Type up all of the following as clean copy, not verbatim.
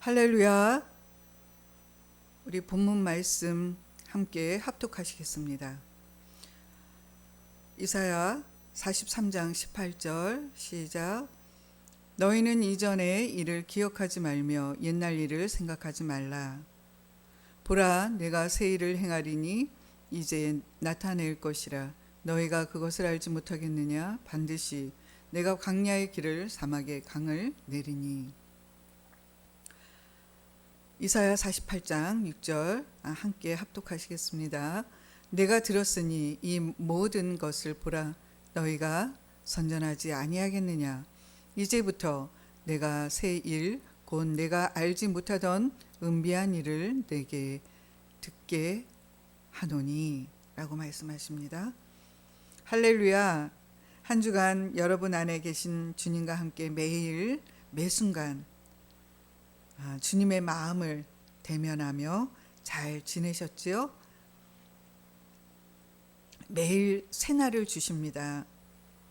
할렐루야. 우리 본문 말씀 함께 합독하시겠습니다. 이사야 43장 18절 시작. 너희는 이전의 일을 기억하지 말며 옛날 일을 생각하지 말라. 보라, 내가 새 일을 행하리니 이제 나타낼 것이라. 너희가 그것을 알지 못하겠느냐? 반드시 내가 광야의 길을 사막의 강을 내리니. 이사야 48장 6절 함께 합독하시겠습니다. 내가 들었으니 이 모든 것을 보라. 너희가 선전하지 아니하겠느냐? 이제부터 내가 새 일, 곧 내가 알지 못하던 은비한 일을 내게 듣게 하노니 라고 말씀하십니다. 할렐루야. 한 주간 여러분 안에 계신 주님과 함께 매일 매순간 주님의 마음을 대면하며 잘 지내셨지요? 매일 새날을 주십니다.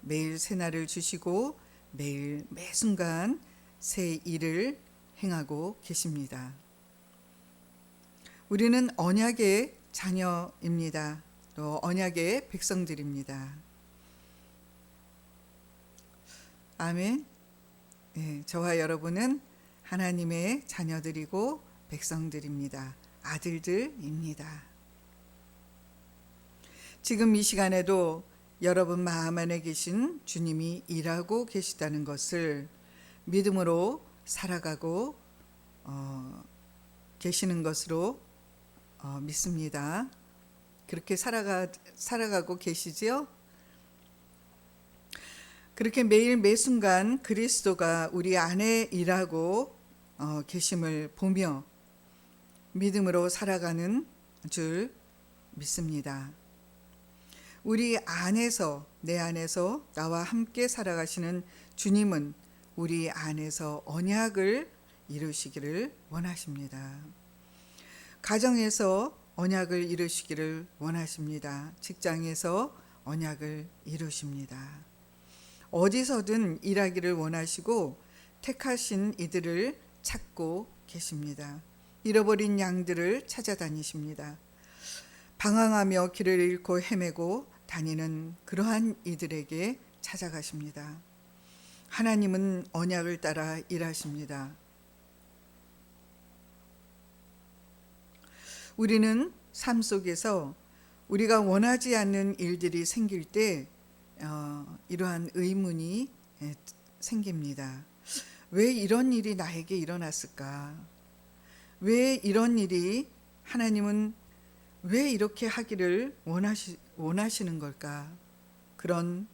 매일 새날을 주시고 매일 매순간 새 일을 행하고 계십니다. 우리는 언약의 자녀입니다. 또 언약의 백성들입니다. 아멘. 네, 저와 여러분은 하나님의 자녀들이고 백성들입니다. 아들들입니다. 지금 이 시간에도 여러분 마음 안에 계신 주님이 일하고 계시다는 것을 믿음으로 살아가고 계시는 것으로 믿습니다. 그렇게 살아가고 계시지요? 그렇게 매일 매순간 그리스도가 우리 안에 일하고 계심을 보며 믿음으로 살아가는 줄 믿습니다. 우리 안에서, 내 안에서 나와 함께 살아가시는 주님은 우리 안에서 언약을 이루시기를 원하십니다. 가정에서 언약을 이루시기를 원하십니다. 직장에서 언약을 이루십니다. 어디서든 일하기를 원하시고 택하신 이들을 찾고 계십니다. 잃어버린 양들을 찾아다니십니다. 방황하며 길을 잃고 헤매고 다니는 그러한 이들에게 찾아가십니다. 하나님은 언약을 따라 일하십니다. 우리는 삶 속에서 우리가 원하지 않는 일들이 생길 때 이러한 의문이 생깁니다. 왜 이런 일이 나에게 일어났을까? 왜 이런 일이 하나님은 왜 이렇게 하기를 원하시는 걸까? 그런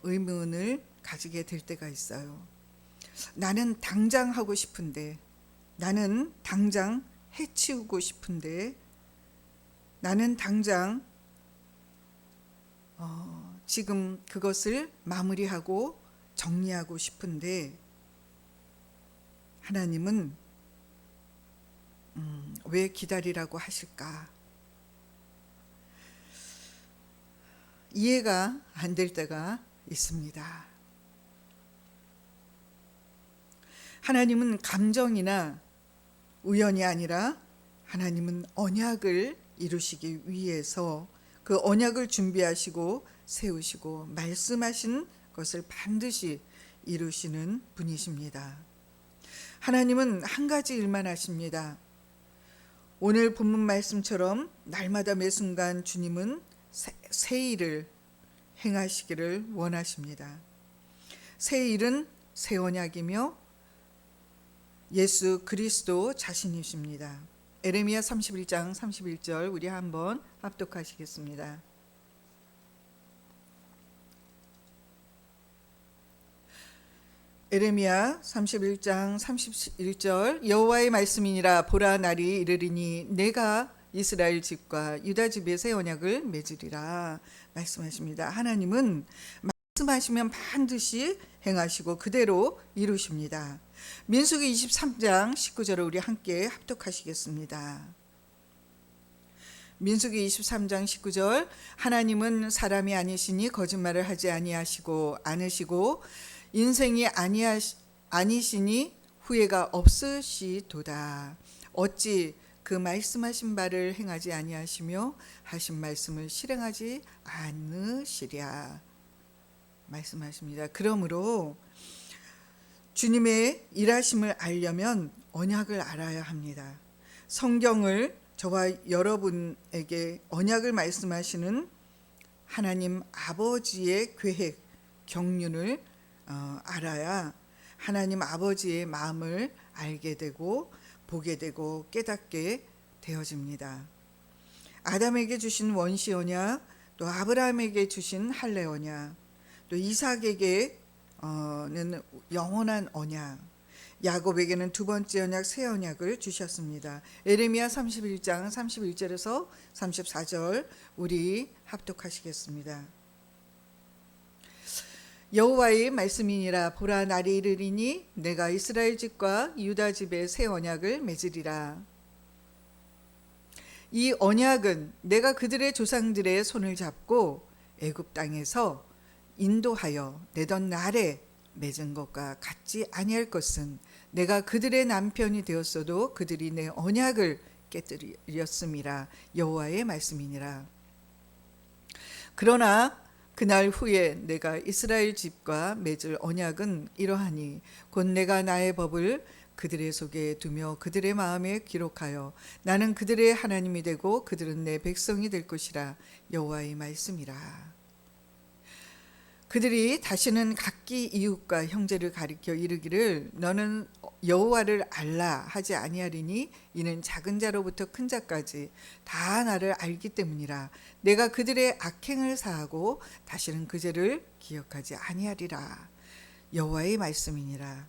의문을 가지게 될 때가 있어요. 나는 당장 하고 싶은데, 나는 당장 해치우고 싶은데, 나는 당장 지금 그것을 마무리하고 정리하고 싶은데 하나님은 왜 기다리라고 하실까? 이해가 안 될 때가 있습니다. 하나님은 감정이나 우연이 아니라 하나님은 언약을 이루시기 위해서 그 언약을 준비하시고 세우시고 말씀하신 것을 반드시 이루시는 분이십니다. 하나님은 한 가지 일만 하십니다. 오늘 본문 말씀처럼 날마다 매순간 주님은 새 일을 행하시기를 원하십니다. 새 일은 새 언약이며 예수 그리스도 자신이십니다. 에레미야 31장 31절 우리 한번 합독하시겠습니다. 에레미야 31장 31절 여호와의 말씀이니라. 보라, 날이 이르리니 내가 이스라엘 집과 유다 집의 새 언약을 맺으리라 말씀하십니다. 하나님은 말씀하시면 반드시 행하시고 그대로 이루십니다. 민수기 23장 19절을 우리 함께 합독하시겠습니다. 민수기 23장 19절 하나님은 사람이 아니시니 거짓말을 하지 아니하시고 않으시고 인생이 아니시니 후회가 없으시도다. 어찌 그 말씀하신 바를 행하지 아니하시며 하신 말씀을 실행하지 않으시랴 말씀하십니다. 그러므로 주님의 일하심을 알려면 언약을 알아야 합니다. 성경을 저와 여러분에게 언약을 말씀하시는 하나님 아버지의 계획, 경륜을 알아야 하나님 아버지의 마음을 알게 되고 보게 되고 깨닫게 되어집니다. 아담에게 주신 원시 언약, 또 아브라함에게 주신 할례 언약, 또 이삭에게는 영원한 언약, 야곱에게는 두 번째 언약 새 언약을 주셨습니다. 에레미야 31장 31절에서 34절 우리 합독하시겠습니다. 여호와의 말씀이니라. 보라, 날이 이르리니 내가 이스라엘 집과 유다 집에 새 언약을 맺으리라. 이 언약은 내가 그들의 조상들의 손을 잡고 애굽 땅에서 인도하여 내던 날에 맺은 것과 같지 아니할 것은 내가 그들의 남편이 되었어도 그들이 내 언약을 깨뜨렸음이라. 여호와의 말씀이니라. 그러나 그날 후에 내가 이스라엘 집과 맺을 언약은 이러하니 곧 내가 나의 법을 그들의 속에 두며 그들의 마음에 기록하여 나는 그들의 하나님이 되고 그들은 내 백성이 될 것이라. 여호와의 말씀이라. 그들이 다시는 각기 이웃과 형제를 가리켜 이르기를 너는 여호와를 알라 하지 아니하리니 이는 작은 자로부터 큰 자까지 다 나를 알기 때문이라. 내가 그들의 악행을 사하고 다시는 그 죄를 기억하지 아니하리라. 여호와의 말씀이니라.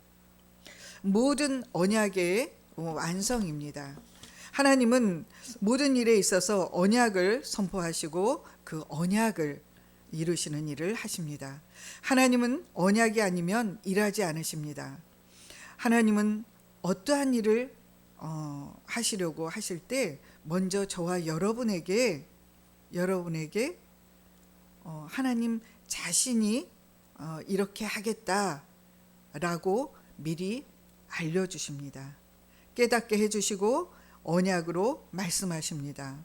모든 언약의 완성입니다. 하나님은 모든 일에 있어서 언약을 선포하시고 그 언약을 이루시는 일을 하십니다. 하나님은 언약이 아니면 일하지 않으십니다. 하나님은 어떠한 일을 하시려고 하실 때 먼저 저와 여러분에게 하나님 자신이 이렇게 하겠다라고 미리 알려주십니다. 깨닫게 해주시고 언약으로 말씀하십니다.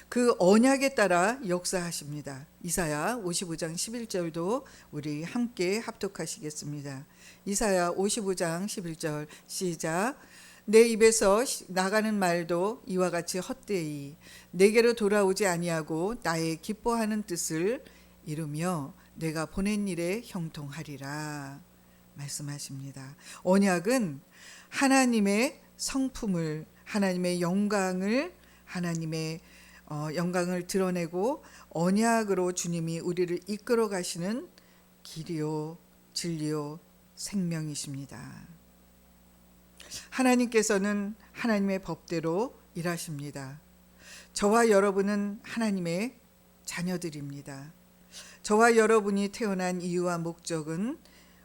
그 언약에 따라 역사하십니다. 이사야 55장 11절도 우리 함께 합독하시겠습니다. 이사야 55장 11절 시작. 내 입에서 나가는 말도 이와 같이 헛되이 내게로 돌아오지 아니하고 나의 기뻐하는 뜻을 이루며 내가 보낸 일에 형통하리라 말씀하십니다. 언약은 하나님의 성품을, 하나님의 영광을 드러내고 언약으로 주님이 우리를 이끌어 가시는 길이요 진리요 생명이십니다. 하나님께서는 하나님의 법대로 일하십니다. 저와 여러분은 하나님의 자녀들입니다. 저와 여러분이 태어난 이유와 목적은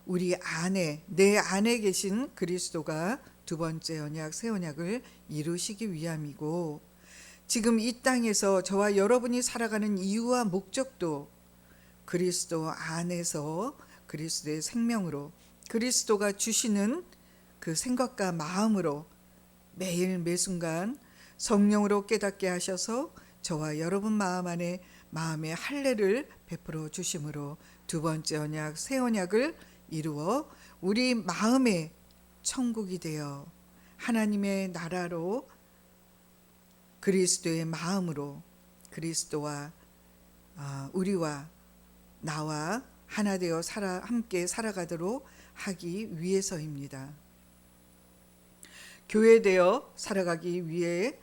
우리 안에, 내 안에 계신 그리스도가 두 번째 언약, 새 언약을 이루시기 위함이고, 지금 이 땅에서 저와 여러분이 살아가는 이유와 목적도 그리스도 안에서 그리스도의 생명으로, 그리스도가 주시는 그 생각과 마음으로 매일 매순간 성령으로 깨닫게 하셔서 저와 여러분 마음 안에 마음의 할례를 베풀어 주심으로 두 번째 언약, 새 언약을 이루어 우리 마음의 천국이 되어 하나님의 나라로 그리스도의 마음으로 그리스도와 우리와 나와 하나 되어 함께 살아가도록 하기 위해서입니다. 교회되어 살아가기 위해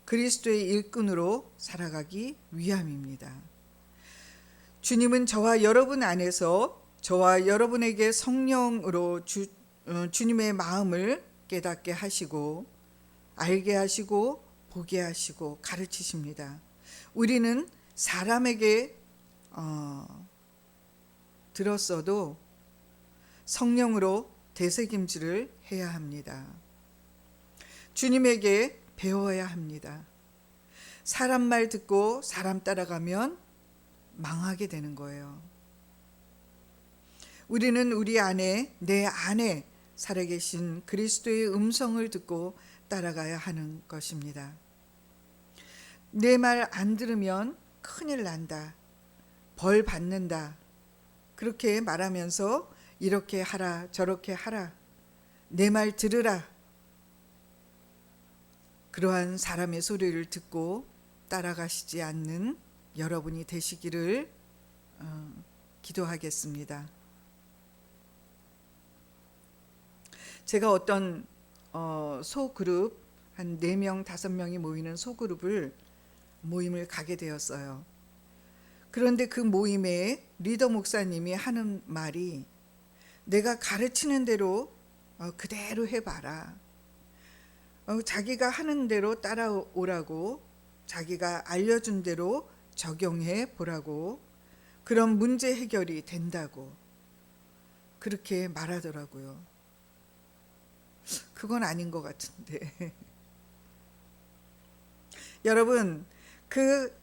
그리스도의 일꾼으로 살아가기 위함입니다. 주님은 저와 여러분 안에서 저와 여러분에게 성령으로 주님의 마음을 깨닫게 하시고 알게 하시고 보게 하시고 가르치십니다. 우리는 사람에게 들었어도 성령으로 되새김질을 해야 합니다. 주님에게 배워야 합니다. 사람 말 듣고 사람 따라가면 망하게 되는 거예요. 우리는 우리 안에, 내 안에 살아계신 그리스도의 음성을 듣고 따라가야 하는 것입니다. 내 말 안 들으면 큰일 난다, 벌 받는다, 그렇게 말하면서 이렇게 하라 저렇게 하라, 내 말 들으라, 그러한 사람의 소리를 듣고 따라가시지 않는 여러분이 되시기를 기도하겠습니다. 제가 어떤 소그룹 한 4명 5명이 모이는 모임을 가게 되었어요. 그런데 그 모임에 리더 목사님이 하는 말이, 내가 가르치는 대로 그대로 해봐라, 자기가 하는 대로 따라오라고, 자기가 알려준 대로 적용해 보라고, 그런 문제 해결이 된다고 그렇게 말하더라고요. 그건 아닌 것 같은데 여러분, 그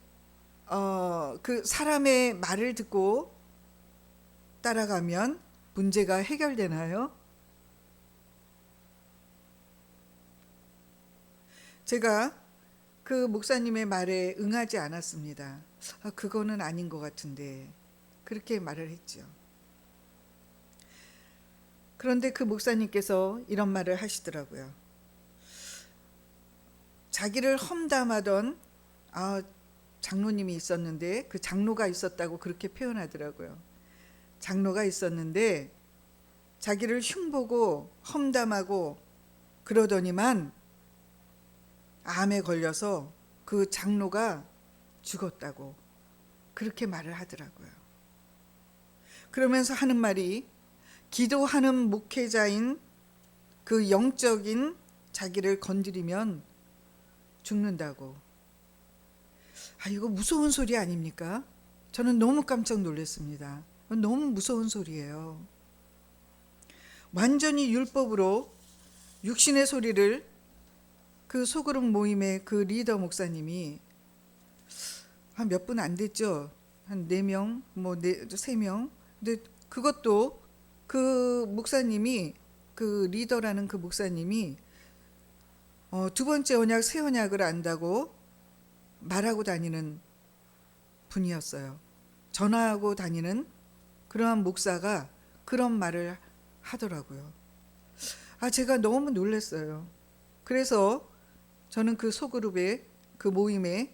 사람의 말을 듣고 따라가면 문제가 해결되나요? 제가 그 목사님의 말에 응하지 않았습니다. 그거는 아닌 것 같은데 그렇게 말을 했죠. 그런데 그 목사님께서 이런 말을 하시더라고요. 자기를 험담하던 장로님이 있었는데, 그 장로가 있었다고 그렇게 표현하더라고요. 장로가 있었는데 자기를 흉보고 험담하고 그러더니만 암에 걸려서 그 장로가 죽었다고 그렇게 말을 하더라고요. 그러면서 하는 말이, 기도하는 목회자인 그 영적인 자기를 건드리면 죽는다고. 이거 무서운 소리 아닙니까? 저는 너무 깜짝 놀랐습니다. 너무 무서운 소리예요. 완전히 율법으로 육신의 소리를 그 소그룹 모임의 그 리더 목사님이 한 몇 분 안 됐죠. 한 4명, 3명. 근데 그것도 그 목사님이, 그 리더라는 그 목사님이 2번째 언약, 새 언약을 안다고 말하고 다니는 분이었어요. 전화하고 다니는 그러한 목사가 그런 말을 하더라고요. 제가 너무 놀랐어요. 그래서 저는 그 소그룹의 그 모임에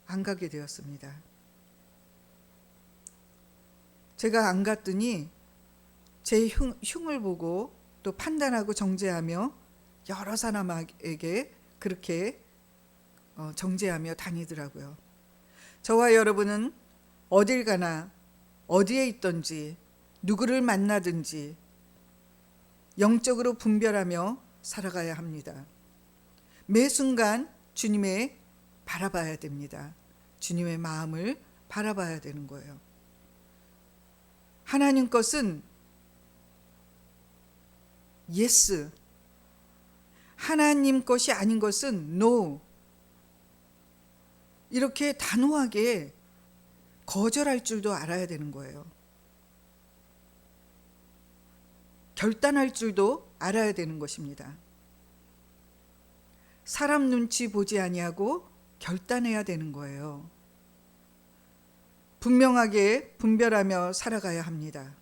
안 가게 되었습니다. 제가 안 갔더니 제 흉을 보고 또 판단하고 정죄하며 여러 사람에게 그렇게 정죄하며 다니더라고요. 저와 여러분은 어딜 가나 어디에 있든지 누구를 만나든지 영적으로 분별하며 살아가야 합니다. 매 순간 주님의 바라봐야 됩니다. 주님의 마음을 바라봐야 되는 거예요. 하나님 것은 yes, 하나님 것이 아닌 것은 no, 이렇게 단호하게 거절할 줄도 알아야 되는 거예요. 결단할 줄도 알아야 되는 것입니다. 사람 눈치 보지 아니하고 결단해야 되는 거예요. 분명하게 분별하며 살아가야 합니다.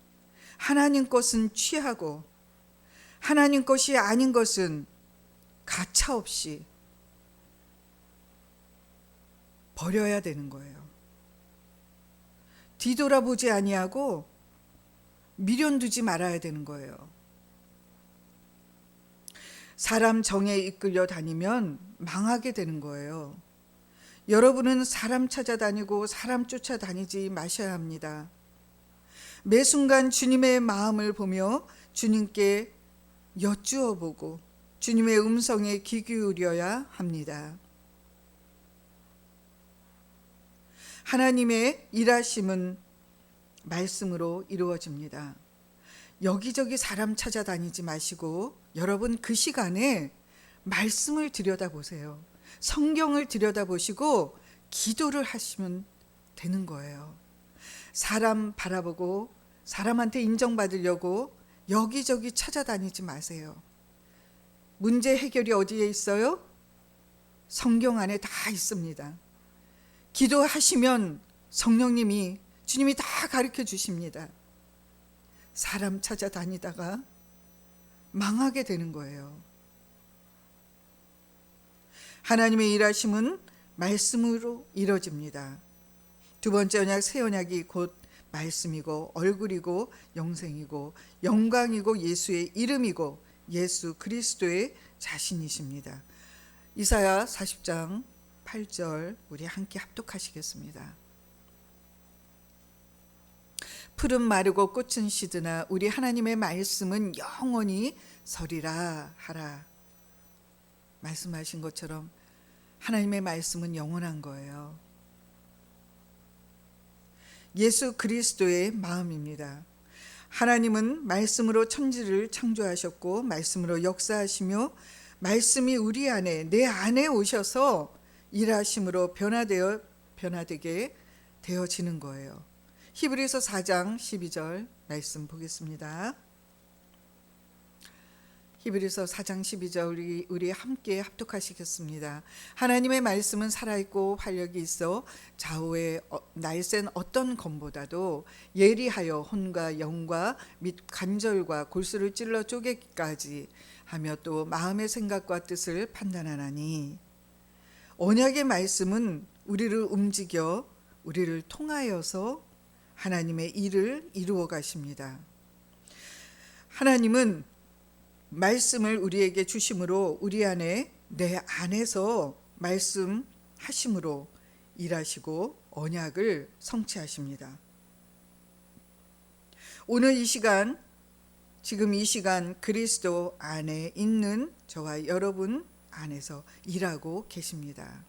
하나님 것은 취하고 하나님 것이 아닌 것은 가차없이 버려야 되는 거예요. 뒤돌아보지 아니하고 미련두지 말아야 되는 거예요. 사람 정에 이끌려 다니면 망하게 되는 거예요. 여러분은 사람 찾아다니고 사람 쫓아다니지 마셔야 합니다. 매 순간 주님의 마음을 보며 주님께 여쭈어 보고 주님의 음성에 귀 기울여야 합니다. 하나님의 일하심은 말씀으로 이루어집니다. 여기저기 사람 찾아다니지 마시고 여러분 그 시간에 말씀을 들여다보세요. 성경을 들여다보시고 기도를 하시면 되는 거예요. 사람 바라보고 사람한테 인정받으려고 여기저기 찾아다니지 마세요. 문제 해결이 어디에 있어요? 성경 안에 다 있습니다. 기도하시면 성령님이, 주님이 다 가르쳐 주십니다. 사람 찾아다니다가 망하게 되는 거예요. 하나님의 일하심은 말씀으로 이루어집니다. 두 번째 언약, 새 언약이 곧 말씀이고 얼굴이고 영생이고 영광이고 예수의 이름이고 예수 그리스도의 자신이십니다. 이사야 40장 8절 우리 함께 합독하시겠습니다. 풀은 마르고 꽃은 시드나 우리 하나님의 말씀은 영원히 서리라 하라. 말씀하신 것처럼 하나님의 말씀은 영원한 거예요. 예수 그리스도의 마음입니다. 하나님은 말씀으로 천지를 창조하셨고 말씀으로 역사하시며 말씀이 우리 안에, 내 안에 오셔서 일하심으로 변화되게 되어지는 거예요. 히브리서 4장 12절 말씀 보겠습니다. 히브리서 4장 12절 우리 함께 합독하시겠습니다. 하나님의 말씀은 살아있고 활력이 있어 좌우의 날쌘 어떤 검보다도 예리하여 혼과 영과 및 관절과 골수를 찔러 쪼개기까지 하며 또 마음의 생각과 뜻을 판단하나니 언약의 말씀은 우리를 움직여 우리를 통하여서 하나님의 일을 이루어 가십니다. 하나님은 말씀을 우리에게 주심으로 우리 안에, 내 안에서 말씀하심으로 일하시고 언약을 성취하십니다. 오늘 이 시간, 지금 이 시간 그리스도 안에 있는 저와 여러분 안에서 일하고 계십니다.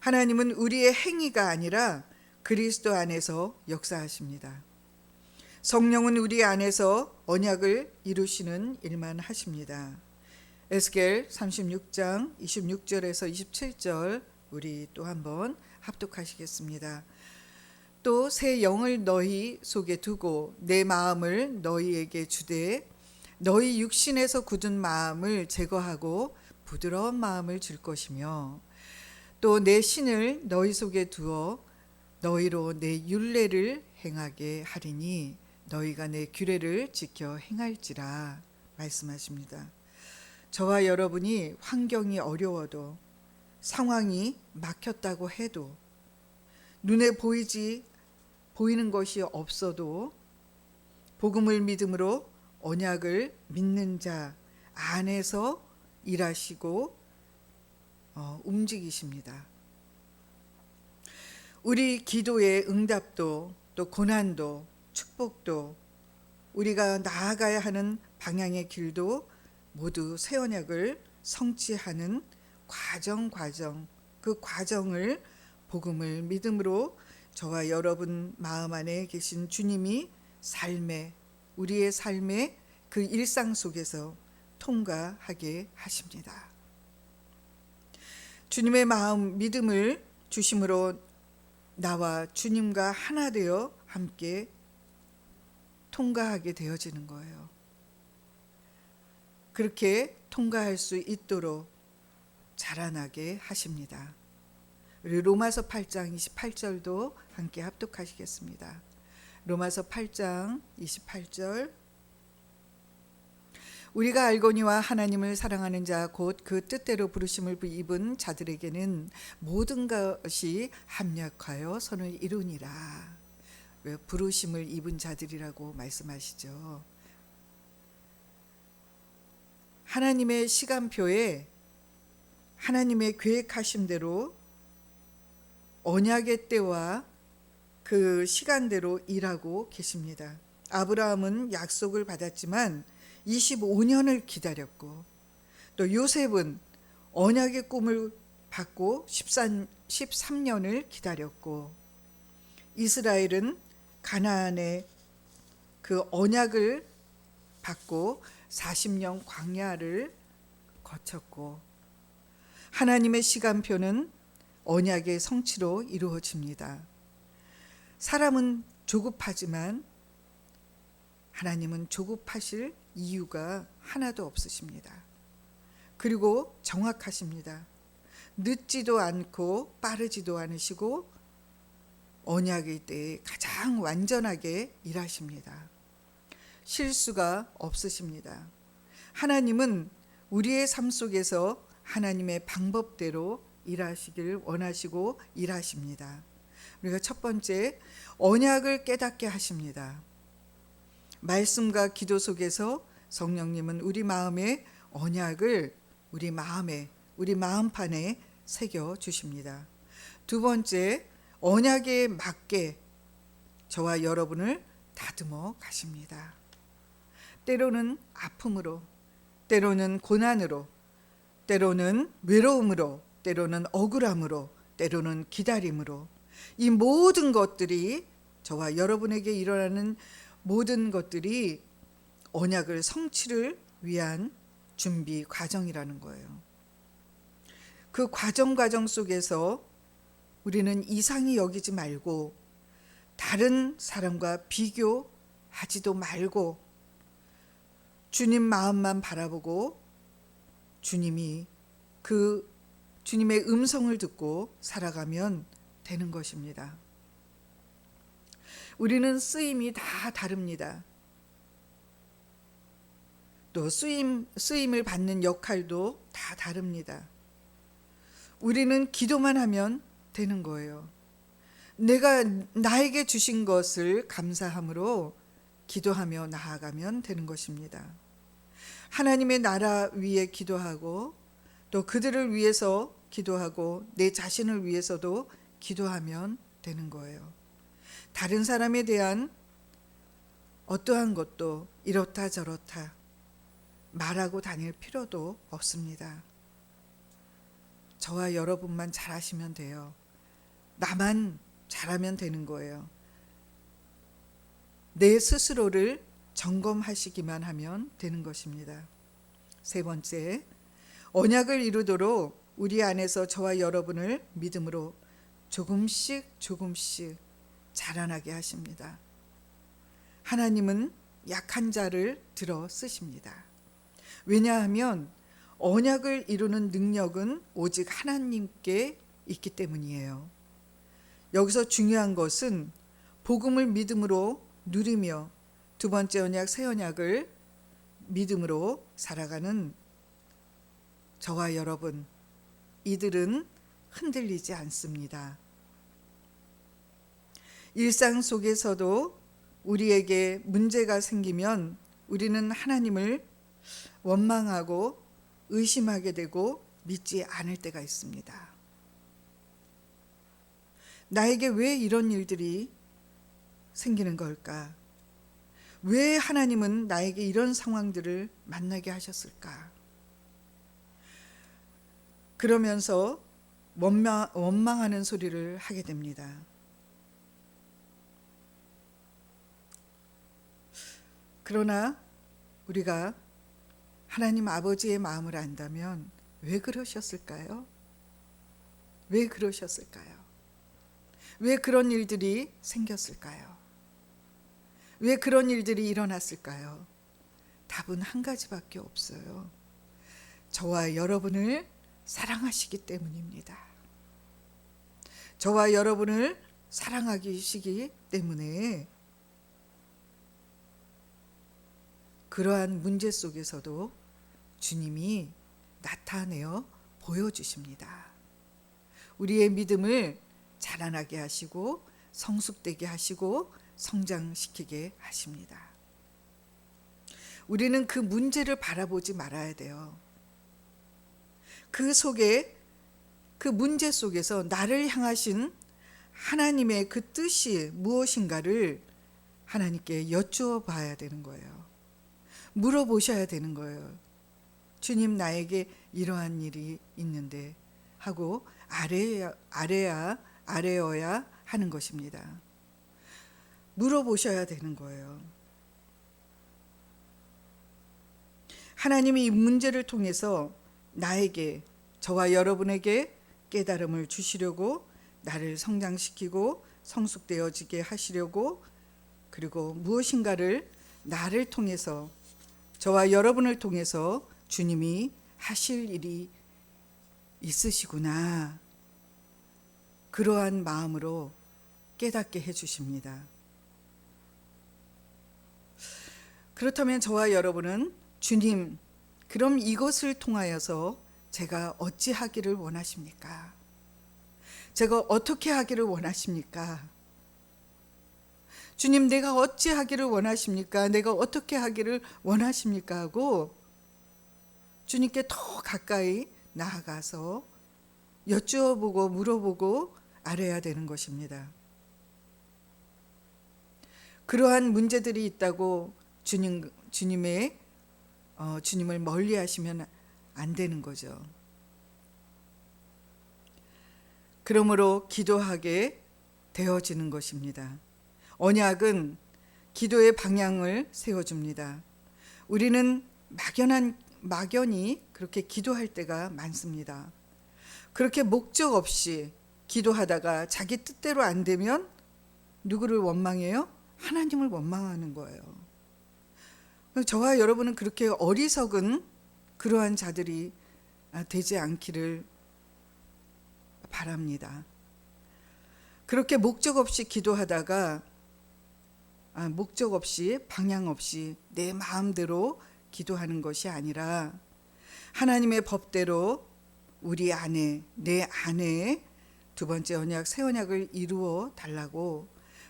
하나님은 우리의 행위가 아니라 그리스도 안에서 역사하십니다. 성령은 우리 안에서 언약을 이루시는 일만 하십니다. 에스겔 36장 26절에서 27절 우리 또 한번 합독하시겠습니다. 또 새 영을 너희 속에 두고 내 마음을 너희에게 주되 너희 육신에서 굳은 마음을 제거하고 부드러운 마음을 줄 것이며 또 내 신을 너희 속에 두어 너희로 내 율례를 행하게 하리니 너희가 내 규례를 지켜 행할지라 말씀하십니다. 저와 여러분이 환경이 어려워도 상황이 막혔다고 해도 눈에 보이는 것이 없어도 복음을 믿음으로 언약을 믿는 자 안에서 일하시고 움직이십니다. 우리 기도의 응답도 또 고난도 축복도 우리가 나아가야 하는 방향의 길도 모두 새 언약을 성취하는 과정 그 과정을 복음을 믿음으로 저와 여러분 마음 안에 계신 주님이 우리의 삶의 그 일상 속에서 통과하게 하십니다. 주님의 마음 믿음을 주심으로 나와 주님과 하나 되어 함께 통과하게 되어지는 거예요. 그렇게 통과할 수 있도록 자라나게 하십니다. 우리 로마서 8장 28절도 함께 합독하시겠습니다. 로마서 8장 28절 우리가 알거니와 하나님을 사랑하는 자 곧 그 뜻대로 부르심을 입은 자들에게는 모든 것이 합력하여 선을 이루니라. 왜 부르심을 입은 자들이라고 말씀하시죠? 하나님의 시간표에 하나님의 계획하신 대로 언약의 때와 그 시간대로 일하고 계십니다. 아브라함은 약속을 받았지만 25년을 기다렸고 또 요셉은 언약의 꿈을 받고 13년을 기다렸고 이스라엘은 가나안의 그 언약을 받고 40년 광야를 거쳤고 하나님의 시간표는 언약의 성취로 이루어집니다. 사람은 조급하지만 하나님은 조급하실 이유가 하나도 없으십니다. 그리고 정확하십니다. 늦지도 않고 빠르지도 않으시고 언약의 때에 가장 완전하게 일하십니다. 실수가 없으십니다. 하나님은 우리의 삶 속에서 하나님의 방법대로 일하시길 원하시고 일하십니다. 우리가 첫 번째, 언약을 깨닫게 하십니다. 말씀과 기도 속에서 성령님은 우리 마음에 언약을 우리 마음판에 새겨 주십니다. 두 번째, 언약에 맞게 저와 여러분을 다듬어 가십니다. 때로는 아픔으로, 때로는 고난으로, 때로는 외로움으로, 때로는 억울함으로, 때로는 기다림으로, 이 모든 것들이, 저와 여러분에게 일어나는 모든 것들이 언약을 성취를 위한 준비 과정이라는 거예요. 그 과정 속에서 우리는 이상히 여기지 말고 다른 사람과 비교하지도 말고 주님 마음만 바라보고 주님의 음성을 듣고 살아가면 되는 것입니다. 우리는 쓰임이 다 다릅니다. 또 쓰임을 받는 역할도 다 다릅니다. 우리는 기도만 하면 되는 거예요. 내가 나에게 주신 것을 감사함으로 기도하며 나아가면 되는 것입니다. 하나님의 나라 위에 기도하고 또 그들을 위해서 기도하고 내 자신을 위해서도 기도하면 되는 거예요. 다른 사람에 대한 어떠한 것도 이렇다 저렇다 말하고 다닐 필요도 없습니다. 저와 여러분만 잘하시면 돼요. 나만 잘하면 되는 거예요. 내 스스로를 점검하시기만 하면 되는 것입니다. 세 번째, 언약을 이루도록 우리 안에서 저와 여러분을 믿음으로 조금씩 자라나게 하십니다. 하나님은 약한 자를 들어 쓰십니다. 왜냐하면 언약을 이루는 능력은 오직 하나님께 있기 때문이에요. 여기서 중요한 것은 복음을 믿음으로 누리며 두 번째 언약, 새 언약을 믿음으로 살아가는 저와 여러분, 이들은 흔들리지 않습니다. 일상 속에서도 우리에게 문제가 생기면 우리는 하나님을 원망하고 의심하게 되고 믿지 않을 때가 있습니다. 나에게 왜 이런 일들이 생기는 걸까? 왜 하나님은 나에게 이런 상황들을 만나게 하셨을까? 그러면서 원망하는 소리를 하게 됩니다. 그러나 우리가 하나님 아버지의 마음을 안다면 왜 그러셨을까요? 왜 그러셨을까요? 왜 그런 일들이 생겼을까요? 왜 그런 일들이 일어났을까요? 답은 한 가지밖에 없어요. 저와 여러분을 사랑하시기 때문입니다. 저와 여러분을 사랑하시기 때문에 그러한 문제 속에서도 주님이 나타내어 보여주십니다. 우리의 믿음을 자라나게 하시고 성숙되게 하시고 성장시키게 하십니다. 우리는 그 문제를 바라보지 말아야 돼요. 그 문제 속에서 나를 향하신 하나님의 그 뜻이 무엇인가를 하나님께 여쭈어 봐야 되는 거예요. 물어보셔야 되는 거예요. 주님, 나에게 이러한 일이 있는데 하고 아뢰어야 하는 것입니다. 물어보셔야 되는 거예요. 하나님이 이 문제를 통해서 나에게, 저와 여러분에게 깨달음을 주시려고, 나를 성장시키고 성숙되어지게 하시려고, 그리고 무엇인가를 나를 통해서, 저와 여러분을 통해서 주님이 하실 일이 있으시구나. 그러한 마음으로 깨닫게 해주십니다. 그렇다면 저와 여러분은 주님, 그럼 이것을 통하여서 제가 어찌하기를 원하십니까? 제가 어떻게 하기를 원하십니까? 주님, 내가 어찌하기를 원하십니까? 내가 어떻게 하기를 원하십니까? 하고 주님께 더 가까이 나아가서 여쭈어보고 물어보고 알아야 되는 것입니다. 그러한 문제들이 있다고 주님을 멀리하시면 안 되는 거죠. 그러므로 기도하게 되어지는 것입니다. 언약은 기도의 방향을 세워줍니다. 우리는 막연히 그렇게 기도할 때가 많습니다. 그렇게 목적 없이 기도하다가 자기 뜻대로 안 되면 누구를 원망해요? 하나님을 원망하는 거예요. 저와 여러분은 그렇게 어리석은 그러한 자들이 되지 않기를 바랍니다. 그렇게 목적 없이 기도하다가 목적 없이 방향 없이 내 마음대로 기도하는 것이 아니라 하나님의 법대로 우리 안에, 내 안에 두 번째 언약, 새 언약을 이루어 달라고,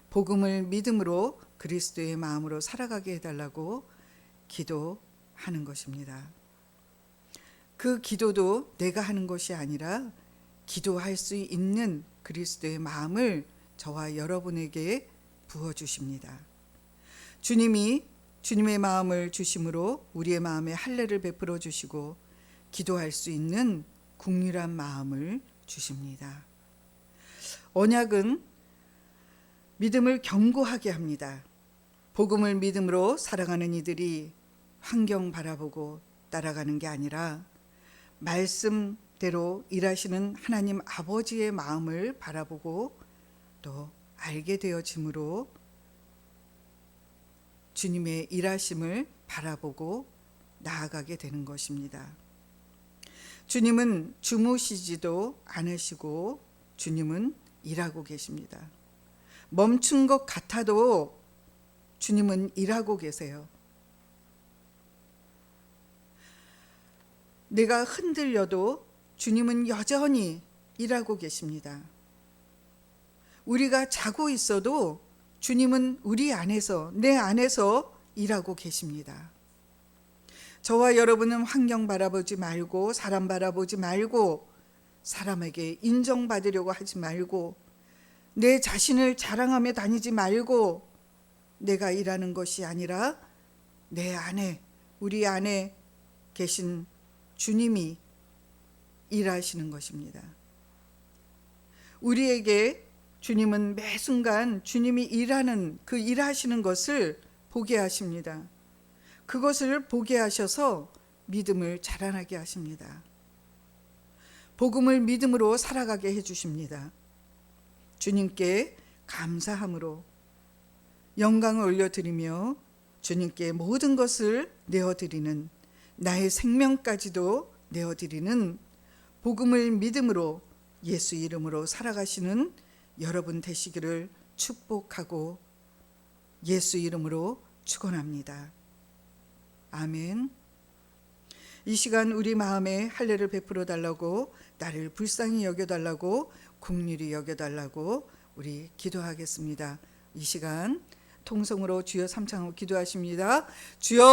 복음을 믿음으로 그리스도의 마음으로 살아가게 해달라고 기도하는 것입니다. 그 기도도 내가 하는 것이 아니라 기도할 수 있는 그리스도의 마음을 저와 여러분에게 부어주십니다. 주님이 주님의 마음을 주심으로 우리의 마음에 할례를 베풀어 주시고 기도할 수 있는 국률한 마음을 주십니다. 언약은 믿음을 견고하게 합니다. 복음을 믿음으로 살아가는 이들이 환경 바라보고 따라가는 게 아니라 말씀대로 일하시는 하나님 아버지의 마음을 바라보고 또 알게 되어짐으로 주님의 일하심을 바라보고 나아가게 되는 것입니다. 주님은 주무시지도 않으시고 주님은 일하고 계십니다. 멈춘 것 같아도 주님은 일하고 계세요. 내가 흔들려도 주님은 여전히 일하고 계십니다. 우리가 자고 있어도 주님은 우리 안에서, 내 안에서 일하고 계십니다. 저와 여러분은 환경 바라보지 말고, 사람 바라보지 말고, 사람에게 인정받으려고 하지 말고, 내 자신을 자랑하며 다니지 말고, 내가 일하는 것이 아니라 내 안에, 우리 안에 계신 주님이 일하시는 것입니다. 우리에게 주님은 매 순간 주님이 일하는 그 일하시는 것을 보게 하십니다. 그것을 보게 하셔서 믿음을 자라나게 하십니다. 복음을 믿음으로 살아가게 해주십니다. 주님께 감사함으로 영광을 올려드리며 주님께 모든 것을 내어드리는, 나의 생명까지도 내어드리는 복음을 믿음으로 예수 이름으로 살아가시는 여러분 되시기를 축복하고 예수 이름으로 축원합니다. 아멘. 이 시간 우리 마음에 할례를 베풀어 달라고, 나를 불쌍히 여겨달라고, 긍휼히 여겨달라고 우리 기도하겠습니다. 이 시간 통성으로 주여 삼창하고 기도하십니다. 주여